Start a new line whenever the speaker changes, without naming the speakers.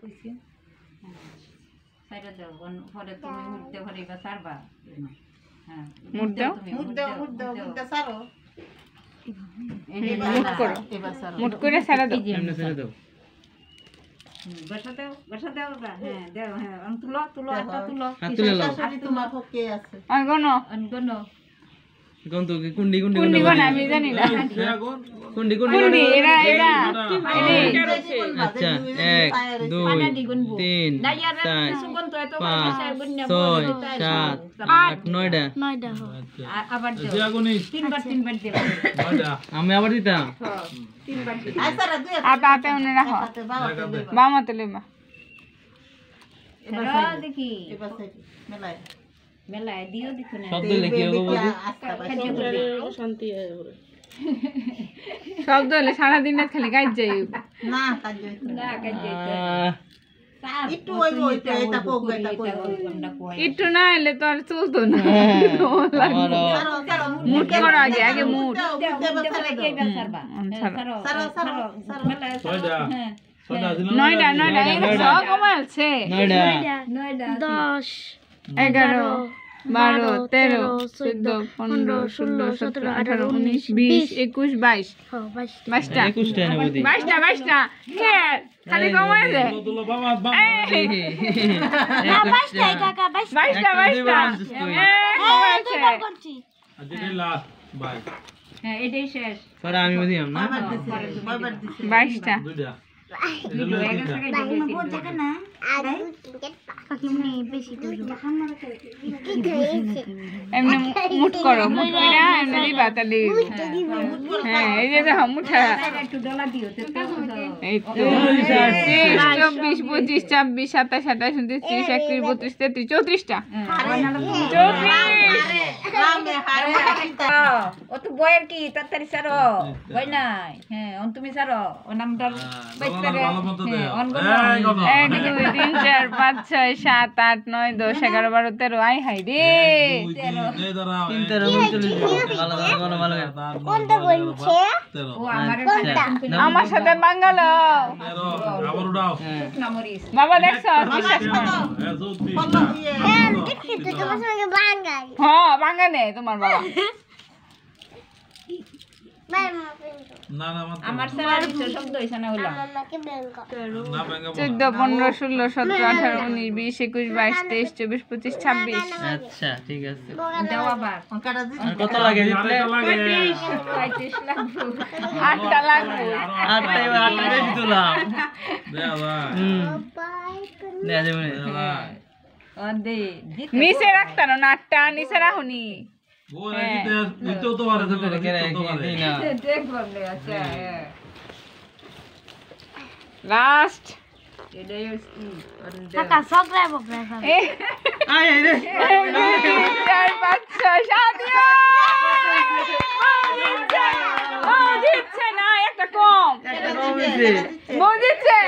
কইছি সাইডে দাও পরে তুমি মুড়তে ভরে বা সারবা হ্যাঁ মুড় দাও সারো
মুট করো মুট করে সারা দাও
এমনি ছেড়ে দাও
বসা দাও হ্যাঁ দাও হ্যাঁ তুলো একটা তুলো
হাত তুলে নাও
তোমার পক্ষে আছে
অনগনো
কোন তো কুন্ডি কুন্ডি
কুন্ডি কোন আমি জানি না
কুন্ডি কুন্ডি
কুন্ডি এরা
আচ্ছা 1 2 3 4 5 6 7 8 9টা
আবার দাও তিনবার দাও
আমি আবার দিতাম
তিনবার
আপা আপা উনি রাখো বামাতে লেবা
এবার দেখি এবার মেলায় মেলায় দিও দেখো না
শব্দ লিখি ওগো বুঝি
শান্তি হবে
শব্দ হলে সারা দিন না খালি গাইজ যাই
না কাজ না কাজ একটু ওই এটা কোক এটা কই
একটু না এলে তো আর চলতো না মুট করো আগে আগে মুট নয়টা সব কমালছে 10 11 12 13 14 15 16 17 18 19 20 21 22 22টা
21টা না বুঝি
22টা খালি কমায় দে
না 22টা কাকা
22টা
দুইবার করছি
আজকে লাস্ট বাই
হ্যাঁ এটাই শেষ
পরে আমি বুঝি না
22টা
দুইটা
এমনি মুট করো মুট করে এমনি দিবা তাহলে হ্যাঁ এই যে দেখো মুঠা
একটু ডলা দিও
এই তো 24 25 26 27 28 29 30 31 32 33 34টা 34
ও তো বয়ের কি তাড়াতাড়ি সারো বই নাই হ্যাঁ অন তুমি সারো ও নামটা বাইতে অন গো
1 2 3 4 5 6 7 8 9 10 11 12 13 আই হাই রে
3 ভালো
কোনটা বলছে
ও আমারে
আমার সাথে বাঙ্গালো
আবার উঠাও
নামরিস
বাবা দেখছো বিশ্বাস করো
হ্যাঁ দেখছি তো তোমার সঙ্গে বাঙ্গাই
হ্যাঁ বাঙ্গা নেই তোমার বাবা
না না
আমার সারা দিছো শব্দ হইছে না হলো
আমাকে বেঙ্গা
না ব্যাঙ্গা
14 15 16 17 18 19 20 21 22 23 24 25 26
আচ্ছা ঠিক আছে
দাও আবার অঙ্কটা
আর কত লাগে দিতে
35 লাগবে
8টা লাগবে
8টা এবার 8টা বেশি দিলাম
দেবা
দেয়া যাবে
দেবা
দে
নিচে রাখতাম না 8টা নিচে রাখুনি
ও রাইতে দিতেও তো পারে তো পারে
না
দেখবো আচ্ছা
লাস্ট
এটাই
কাকা সগরা বগরা
আয় আয় রে
4 5 6 7 দিচ্ছে না একটা কম
একটা কম হইছে
দিচ্ছে